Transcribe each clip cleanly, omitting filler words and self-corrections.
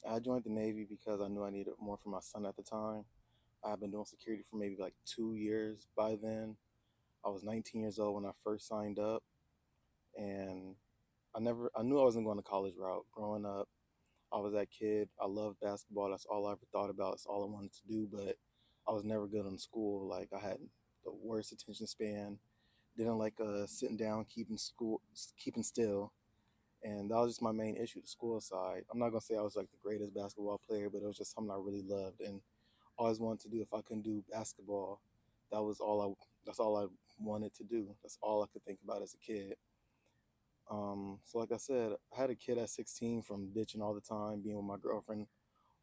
I joined the Navy because I knew I needed more for my son at the time. I've been doing security for maybe like 2 years by then. I was 19 years old when I first signed up, and I knew I wasn't going the college route. Growing up, I was that kid. I loved basketball. That's all I ever thought about. That's all I wanted to do. But I was never good in school. Like I had the worst attention span. Didn't like sitting down, keeping still, and that was just my main issue, the school side. I'm not gonna say I was like the greatest basketball player, but it was just something I really loved and always wanted to do. If I couldn't do basketball, that was all I. That's all I wanted to do. That's all I could think about as a kid. So like I said, I had a kid at 16 from ditching all the time, being with my girlfriend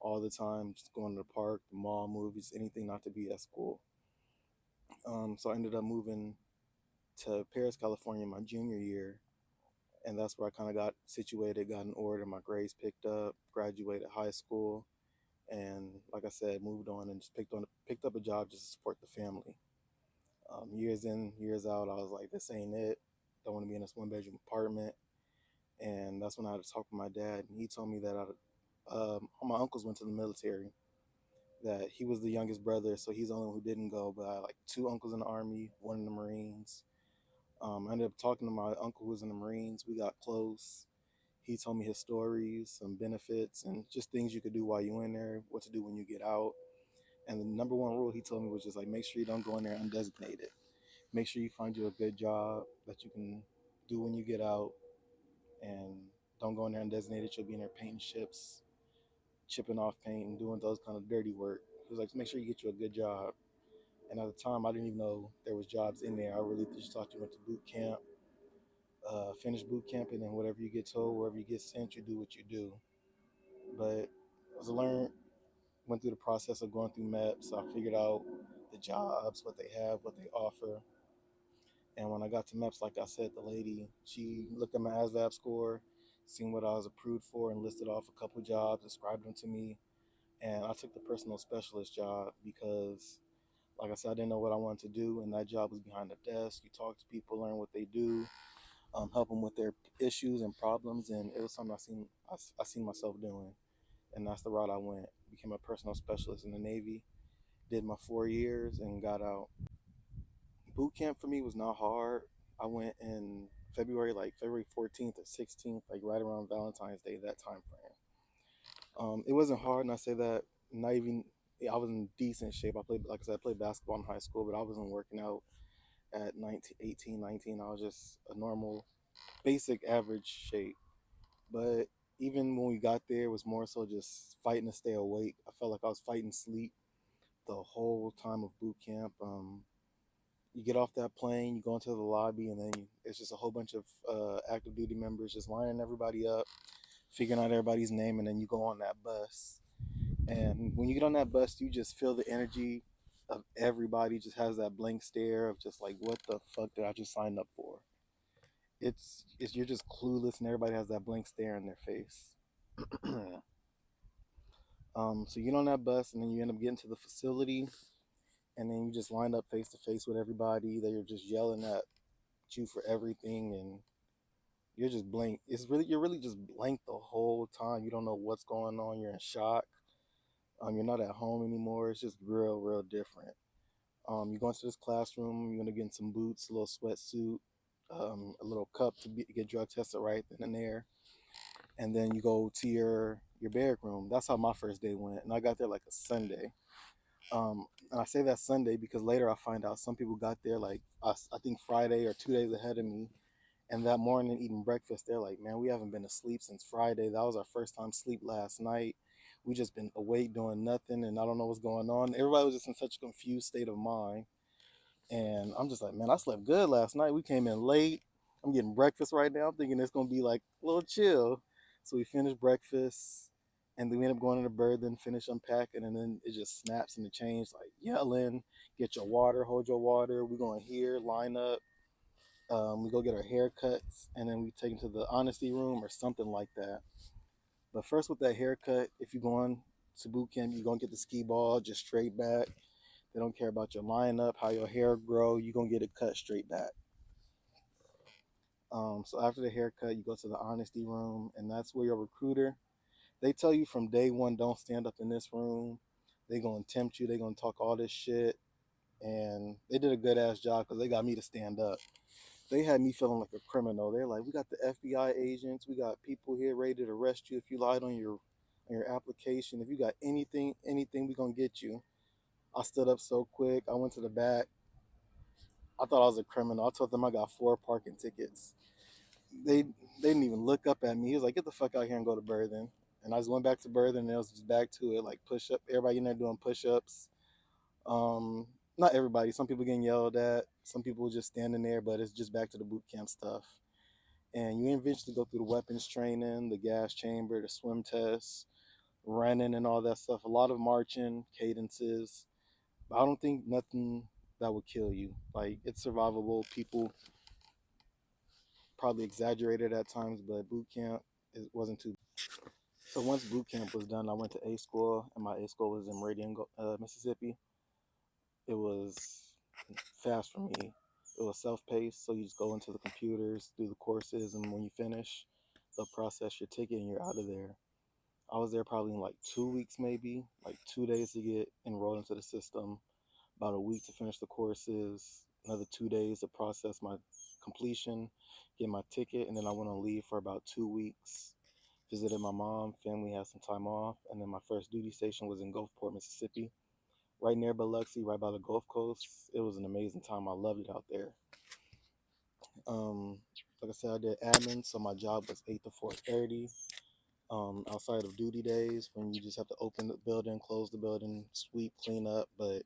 all the time, just going to the park, the mall, movies, anything not to be at school. So I ended up moving to Paris, California, my junior year, and that's where I kind of got situated, got in order, my grades picked up, graduated high school, and like I said, moved on and just picked up a job just to support the family. Years in, years out, I was like, this ain't it. Don't want to be in this one bedroom apartment, and that's when I had to talk with my dad, and he told me that all my uncles went to the military. That he was the youngest brother, so he's the only one who didn't go. But I had like two uncles in the army, one in the Marines. I ended up talking to my uncle who was in the Marines. We got close. He told me his stories, some benefits, and just things you could do while you're in there, what to do when you get out. And the number one rule he told me was just like make sure you don't go in there undesignated. Make sure you find you a good job that you can do when you get out, and don't go in there undesignated. You'll be in there painting ships, chipping off paint, and doing those kind of dirty work. He was like, make sure you get you a good job. And at the time, I didn't even know there was jobs in there. I really just thought you went to boot camp, finish boot camp, and then whatever you get told, wherever you get sent, you do what you do. But as I learned, went through the process of going through MEPS, I figured out the jobs, what they have, what they offer. And when I got to MEPS, like I said, the lady, she looked at my ASVAB score, seen what I was approved for, and listed off a couple jobs, described them to me. And I took the personal specialist job because, like I said, I didn't know what I wanted to do. And that job was behind the desk. You talk to people, learn what they do, help them with their issues and problems. And it was something I seen myself doing. And that's the route I went. Became a personal specialist in the Navy. Did my 4 years and got out. Boot camp for me was not hard. I went in February, like February 14th or 16th, like right around Valentine's Day, that time frame. It wasn't hard, and I say that not even. Yeah, I was in decent shape. I played, like I said, I played basketball in high school, but I wasn't working out at 19, 18, 19. I was just a normal, basic, average shape. But even when we got there, it was more so just fighting to stay awake. I felt like I was fighting sleep the whole time of boot camp. You get off that plane, you go into the lobby, and then it's just a whole bunch of active duty members just lining everybody up, figuring out everybody's name, and then you go on that bus. And when you get on that bus, you just feel the energy of everybody just has that blank stare of just like, what the fuck did I just sign up for? It's you're just clueless, and everybody has that blank stare in their face. So you get on that bus, and then you end up getting to the facility, and then you just line up face to face with everybody. They're just yelling at you for everything, and you're just blank. You're really just blank the whole time. You don't know what's going on. You're in shock. You're not at home anymore. It's just real different. You go into this classroom. You're gonna get some boots, a little sweatsuit, a little cup to get drug tested right then and there, and then you go to your barrack room. That's how my first day went, and I got there like a Sunday. And I say that Sunday because later I find out some people got there like I think Friday or 2 days ahead of me. And that morning eating breakfast, they're like, man, we haven't been asleep since Friday. That was our first time sleep last night. We just been awake doing nothing and I don't know what's going on. Everybody was just in such a confused state of mind. And I'm just like, man, I slept good last night. We came in late. I'm getting breakfast right now. I'm thinking it's gonna be like a little chill. So we finished breakfast and then we end up going to the bird, then finish unpacking, and then it just snaps and the change, like yelling, get your water, hold your water. We're going here, line up. We go get our haircuts, and then we take them to the honesty room or something like that. But first, with that haircut, if you're going to boot camp, you're gonna get the ski ball just straight back. They don't care about your lineup, how your hair grow. You're gonna get it cut straight back. So after the haircut, you go to the honesty room, and that's where your recruiter. They tell you from day one, don't stand up in this room. They gonna tempt you. They gonna talk all this shit, and they did a good ass job because they got me to stand up. They had me feeling like a criminal. They're like, we got the FBI agents, we got people here ready to arrest you if you lied on your application. If you got anything, we gonna get you. I stood up so quick. I went to the back. I thought I was a criminal. I told them I got 4 parking tickets. They didn't even look up at me. He was like, get the fuck out here and go to Berthen. And I just went back to Berthen and it was just back to it, like push up. Everybody in there doing push ups. Um, Not everybody. Some people getting yelled at. Some people just standing there, but it's just back to the boot camp stuff. And you eventually go through the weapons training, the gas chamber, the swim tests, running and all that stuff. A lot of marching, cadences. But I don't think nothing that would kill you. Like it's survivable. People probably exaggerated at times, but boot camp it wasn't too. So once boot camp was done, I went to A school, and my A school was in Meridian, Mississippi. It was fast for me. It was self-paced, so you just go into the computers, do the courses, and when you finish, they'll process your ticket and you're out of there. I was there probably in like 2 weeks, maybe like 2 days to get enrolled into the system, about a week to finish the courses, another 2 days to process my completion, get my ticket, and then I went on leave for about 2 weeks. Visited my mom, family had some time off, and then my first duty station was in Gulfport, Mississippi, right near Biloxi, right by the Gulf Coast. It was an amazing time. I loved it out there. Um, like I said, I did admin, so my job was 8 to 4:30. Outside of duty days, when you just have to open the building, close the building, sweep, clean up, but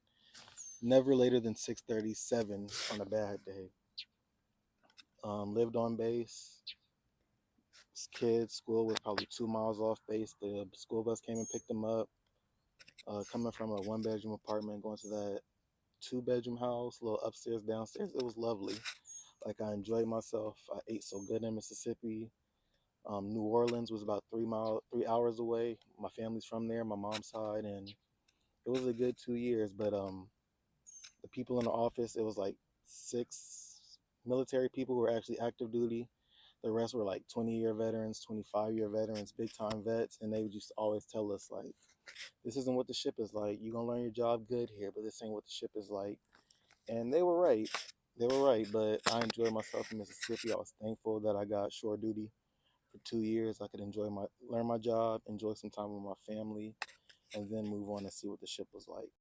never later than 6:37 on a bad day. Lived on base. Kids, school was probably 2 miles off base. The school bus came and picked them up. Coming from a 1 bedroom apartment, going to that 2 bedroom house, a little upstairs, downstairs. It was lovely. Like I enjoyed myself. I ate so good in Mississippi. New Orleans was about 3 hours away. My family's from there, my mom's side, and it was a good 2 years. But the people in the office, it was like 6 military people who were actually active duty. The rest were like 20-year veterans, 25-year veterans, big time vets, and they would just always tell us like, "This isn't what the ship is like. You're gonna learn your job good here, but this ain't what the ship is like." And they were right. They were right, but I enjoyed myself in Mississippi. I was thankful that I got shore duty for 2 years. I could learn my job, enjoy some time with my family, and then move on and see what the ship was like.